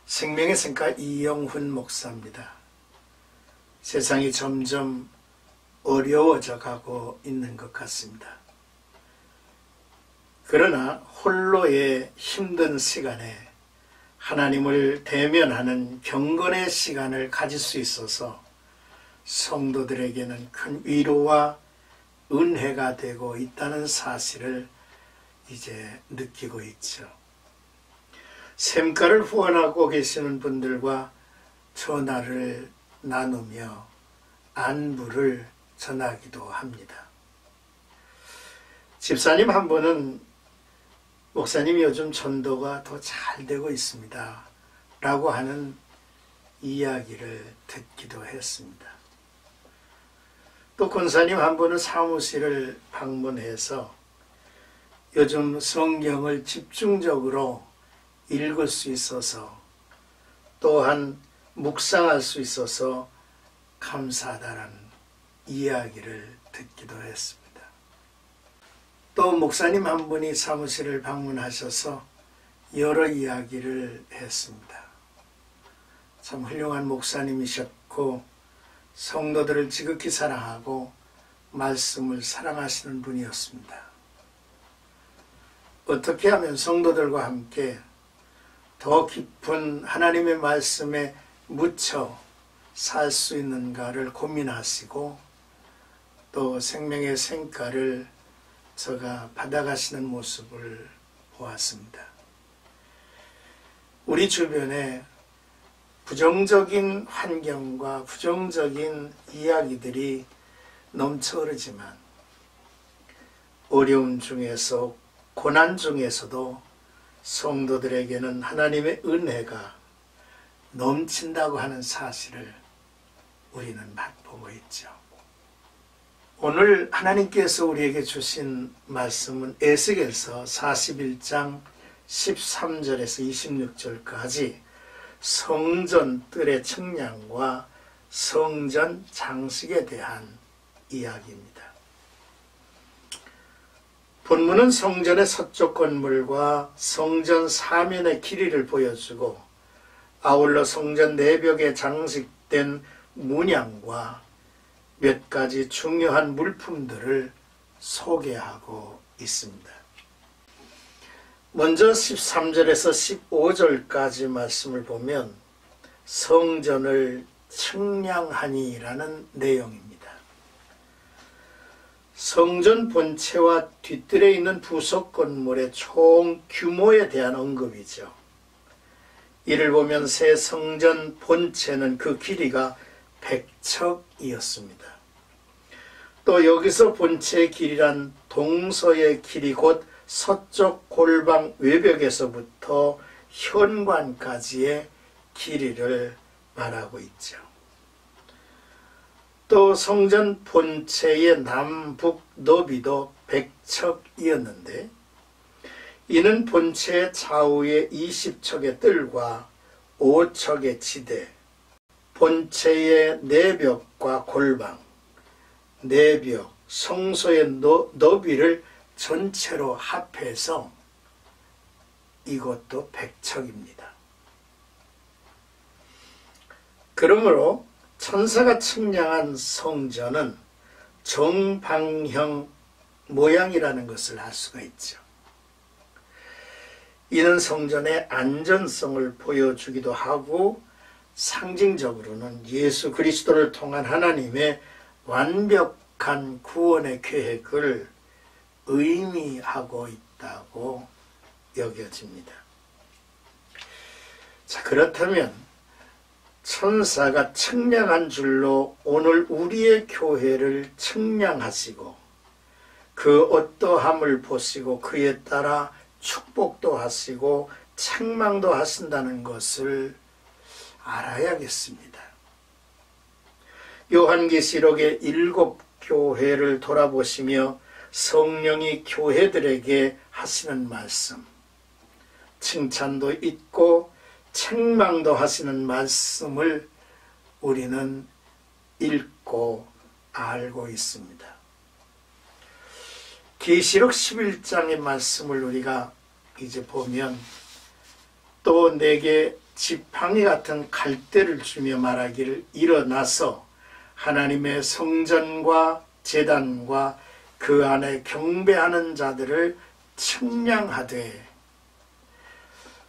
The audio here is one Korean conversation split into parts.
생명의 생가 이영훈 목사입니다. 세상이 점점 어려워져 가고 있는 것 같습니다. 그러나 홀로의 힘든 시간에 하나님을 대면하는 경건의 시간을 가질 수 있어서 성도들에게는 큰 위로와 은혜가 되고 있다는 사실을 이제 느끼고 있죠. 샘가를 후원하고 계시는 분들과 전화를 나누며 안부를 전하기도 합니다. 집사님 한 분은 목사님이 요즘 전도가 더 잘 되고 있습니다 라고 하는 이야기를 듣기도 했습니다. 또 권사님 한 분은 사무실을 방문해서 요즘 성경을 집중적으로 읽을 수 있어서 또한 묵상할 수 있어서 감사하다는 이야기를 듣기도 했습니다. 또 목사님 한 분이 사무실을 방문하셔서 여러 이야기를 했습니다. 참 훌륭한 목사님이셨고 성도들을 지극히 사랑하고 말씀을 사랑하시는 분이었습니다. 어떻게 하면 성도들과 함께 더 깊은 하나님의 말씀에 묻혀 살 수 있는가를 고민하시고 또 생명의 생가를 제가 받아가시는 모습을 보았습니다. 우리 주변에 부정적인 환경과 부정적인 이야기들이 넘쳐 흐르지만 어려움 중에서 고난 중에서도 성도들에게는 하나님의 은혜가 넘친다고 하는 사실을 우리는 맛보고 있죠. 오늘 하나님께서 우리에게 주신 말씀은 에스겔서 41장 13절에서 26절까지 성전 뜰의 측량과 성전 장식에 대한 이야기입니다. 본문은 성전의 서쪽 건물과 성전 사면의 길이를 보여주고 아울러 성전 내벽에 장식된 문양과 몇 가지 중요한 물품들을 소개하고 있습니다. 먼저 13절에서 15절까지 말씀을 보면 성전을 측량하니라는 내용입니다. 성전 본체와 뒤뜰에 있는 부속 건물의 총 규모에 대한 언급이죠. 이를 보면 새 성전 본체는 그 길이가 100척이었습니다. 또 여기서 본체의 길이란 동서의 길이 곧 서쪽 골방 외벽에서부터 현관까지의 길이를 말하고 있죠. 또 성전 본체의 남북 너비도 100척이었는데 이는 본체의 좌우에 20척의 뜰과 5척의 지대, 본체의 내벽과 골방, 내벽, 성소의 너비를 전체로 합해서 이것도 100척입니다. 그러므로 천사가 측량한 성전은 정방형 모양이라는 것을 알 수가 있죠. 이는 성전의 안전성을 보여주기도 하고 상징적으로는 예수 그리스도를 통한 하나님의 완벽한 구원의 계획을 의미하고 있다고 여겨집니다. 자, 그렇다면 천사가 측량한 줄로 오늘 우리의 교회를 측량하시고 그 어떠함을 보시고 그에 따라 축복도 하시고 책망도 하신다는 것을 알아야겠습니다. 요한계시록의 7교회를 돌아보시며 성령이 교회들에게 하시는 말씀, 칭찬도 있고 책망도 하시는 말씀을 우리는 읽고 알고 있습니다. 계시록 11장의 말씀을 우리가 이제 보면 또 내게 지팡이 같은 갈대를 주며 말하기를 일어나서 하나님의 성전과 제단과 그 안에 경배하는 자들을 측량하되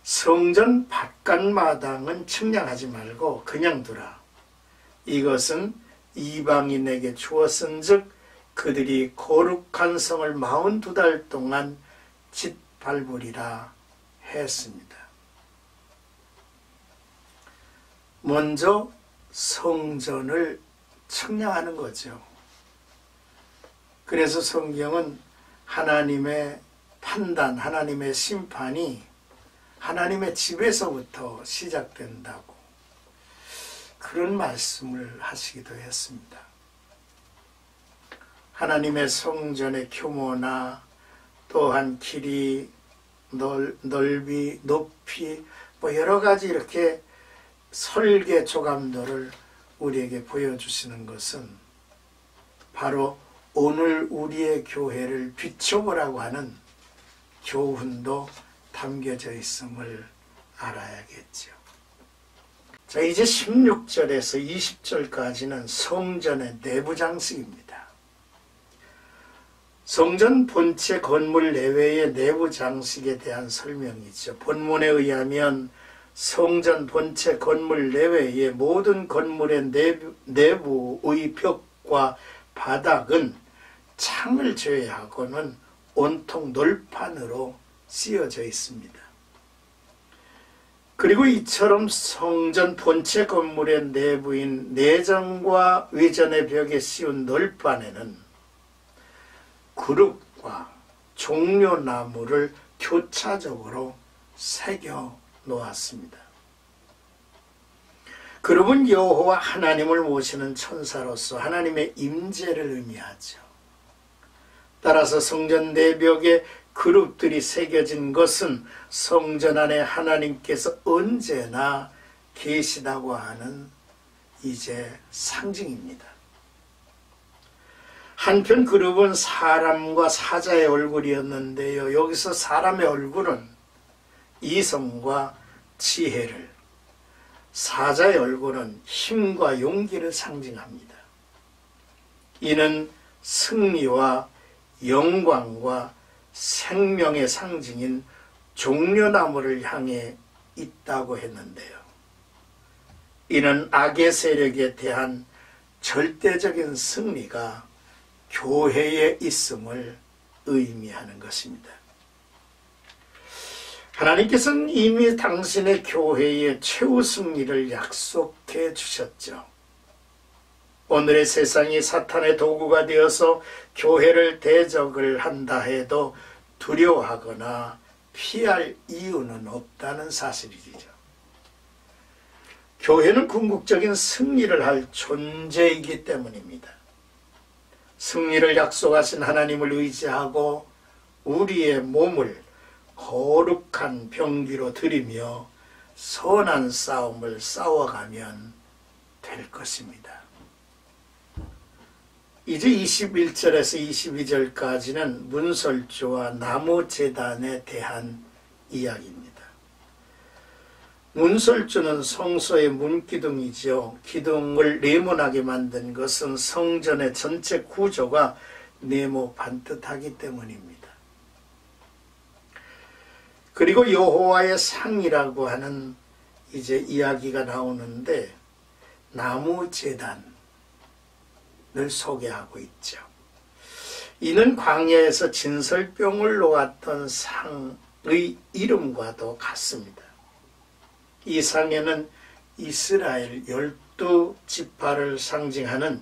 성전 바깥마당은 측량하지 말고 그냥 두라. 이것은 이방인에게 주었은즉 그들이 거룩한 성을 42달 동안 짓밟으리라 했습니다. 먼저 성전을 측량하는 거죠. 그래서 성경은 하나님의 판단, 하나님의 심판이 하나님의 집에서부터 시작된다고 그런 말씀을 하시기도 했습니다. 하나님의 성전의 규모나 또한 길이, 넓이, 높이 여러 가지 이렇게 설계 조감도를 우리에게 보여주시는 것은 바로 오늘 우리의 교회를 비춰보라고 하는 교훈도 담겨져 있음을 알아야겠죠. 자, 이제 16절에서 20절까지는 성전의 내부 장식입니다. 성전 본체 건물 내외의 내부 장식에 대한 설명이죠. 본문에 의하면 성전 본체 건물 내외의 모든 건물의 내부의 벽과 바닥은 창을 제외하고는 온통 놀판으로 씌어져 있습니다. 그리고 이처럼 성전 본체 건물의 내부인 내전과 외전의 벽에 씌운 널판에는 그룹과 종려나무를 교차적으로 새겨 놓았습니다. 그룹은 여호와 하나님을 모시는 천사로서 하나님의 임재를 의미하죠. 따라서 성전 내벽에 그룹들이 새겨진 것은 성전 안에 하나님께서 언제나 계시다고 하는 이제 상징입니다. 한편 그룹은 사람과 사자의 얼굴이었는데요. 여기서 사람의 얼굴은 이성과 지혜를, 사자의 얼굴은 힘과 용기를 상징합니다. 이는 승리와 영광과 생명의 상징인 종려나무를 향해 있다고 했는데요. 이는 악의 세력에 대한 절대적인 승리가 교회에 있음을 의미하는 것입니다. 하나님께서는 이미 당신의 교회의 최후 승리를 약속해 주셨죠. 오늘의 세상이 사탄의 도구가 되어서 교회를 대적을 한다 해도 두려워하거나 피할 이유는 없다는 사실이죠. 교회는 궁극적인 승리를 할 존재이기 때문입니다. 승리를 약속하신 하나님을 의지하고 우리의 몸을 거룩한 병기로 드리며 선한 싸움을 싸워가면 될 것입니다. 이제 21절에서 22절까지는 문설주와 나무 제단에 대한 이야기입니다. 문설주는 성소의 문기둥이죠. 기둥을 네모나게 만든 것은 성전의 전체 구조가 네모 반듯하기 때문입니다. 그리고 여호와의 상이라고 하는 이제 이야기가 나오는데 나무 제단을 소개하고 있죠. 이는 광야에서 진설병을 놓았던 상의 이름과도 같습니다. 이 상에는 이스라엘 12지파를 상징하는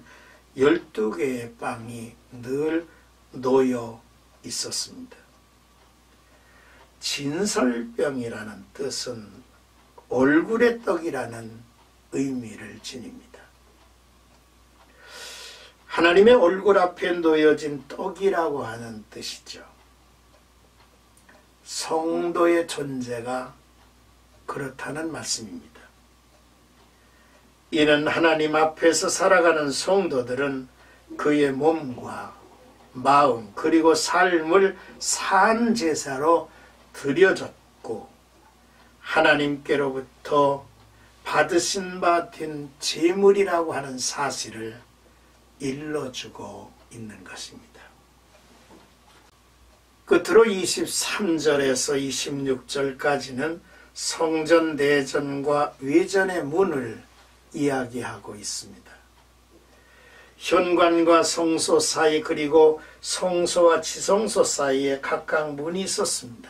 12개의 빵이 늘 놓여 있었습니다. 진설병이라는 뜻은 얼굴의 떡이라는 의미를 지닙니다. 하나님의 얼굴 앞에 놓여진 떡이라고 하는 뜻이죠. 성도의 존재가 그렇다는 말씀입니다. 이는 하나님 앞에서 살아가는 성도들은 그의 몸과 마음 그리고 삶을 산 제사로 드려졌고 하나님께로부터 받으신 바 된 재물이라고 하는 사실을 일러주고 있는 것입니다. 끝으로 23절에서 26절까지는 성전 내전과 외전의 문을 이야기하고 있습니다. 현관과 성소 사이 그리고 성소와 지성소 사이에 각각 문이 있었습니다.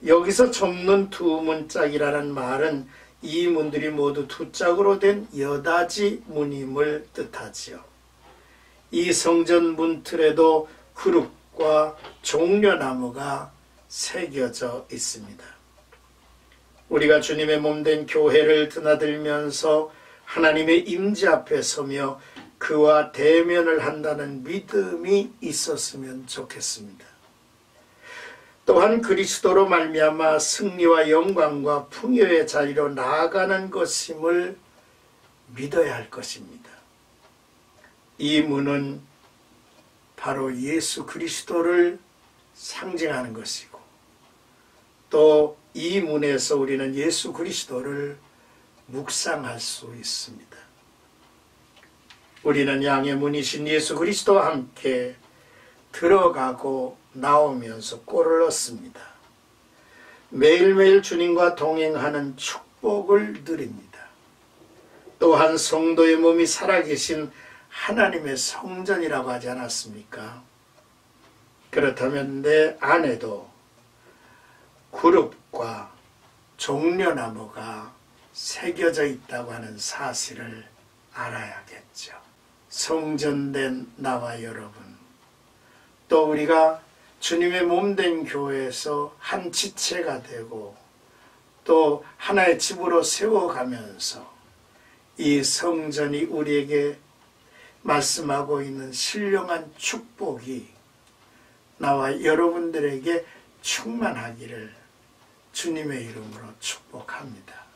여기서 접는 두 문짝이라는 말은 이 문들이 모두 두 짝으로 된 여닫이 문임을 뜻하지요. 이 성전 문틀에도 그룹과 종려나무가 새겨져 있습니다. 우리가 주님의 몸된 교회를 드나들면서 하나님의 임재 앞에 서며 그와 대면을 한다는 믿음이 있었으면 좋겠습니다. 또한 그리스도로 말미암아 승리와 영광과 풍요의 자리로 나아가는 것임을 믿어야 할 것입니다. 이 문은 바로 예수 그리스도를 상징하는 것이고 또 이 문에서 우리는 예수 그리스도를 묵상할 수 있습니다. 우리는 양의 문이신 예수 그리스도와 함께 들어가고 나오면서 꼴을 얻습니다. 매일매일 주님과 동행하는 축복을 누립니다. 또한 성도의 몸이 살아계신 하나님의 성전이라고 하지 않았습니까? 그렇다면 내 안에도 그룹과 종려나무가 새겨져 있다고 하는 사실을 알아야겠죠. 성전된 나와 여러분, 또 우리가 주님의 몸된 교회에서 한 지체가 되고 또 하나의 집으로 세워가면서 이 성전이 우리에게 말씀하고 있는 신령한 축복이 나와 여러분들에게 충만하기를 주님의 이름으로 축복합니다.